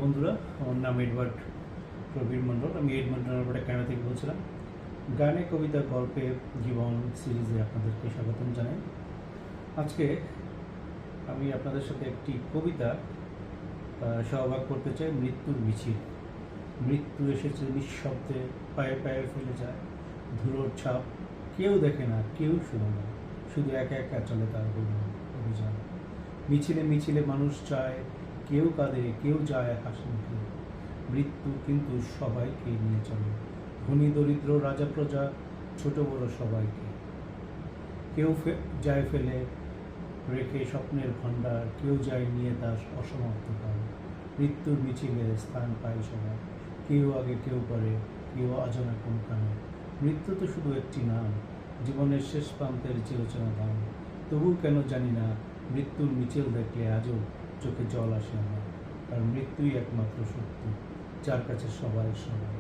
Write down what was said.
বন্ধুরা, আমার নাম এডওয়ার্ড প্রবীর মণ্ডল। আমি এডমন্টন ক্যানাডা থেকে বলছিলাম। গানে কবিতা গল্পে জীবন সিরিজে আপনাদেরকে স্বাগতম জানাই। আজকে আমি আপনাদের সাথে একটি কবিতা সহভাগ করতে চাই। মৃত্যুর মিছিল। মৃত্যু এসেছে নিঃশব্দে, পায়ে পায়ে ফেলে যায় ধুলোর ছাপ। কেউ দেখে না, কেউ শুনে না, শুধু একা একা চলে তার অভিযান। মিছিলে মিছিলে মানুষ চায়, কেউ কাঁদে, কেউ যায় হাসি মুখে। মৃত্যু কিন্তু সবাইকে নিয়ে চলে, ধনী দরিদ্র, রাজা প্রজা, ছোট বড় সবাইকে। কেউ যায় ফেলে রেখে স্বপ্নের ভাণ্ডার, কেউ যায় নিয়ে তার অসমাপ্ত কাল। মৃত্যুর মিছিলে স্থান পায় সবাই, কেউ আগে কেউ পরে, কেউ অজানা কোনখানে। মৃত্যু তো শুধু একটি নাম, জীবনের শেষ প্রান্তের চিরচেনা দাম। তবু কেন জানি না, মৃত্যুর মিছিল দেখলে আজও চোখে জল আসে আমার। আর মৃত্যুই একমাত্র সত্য, যার কাছে সবাই সবাই।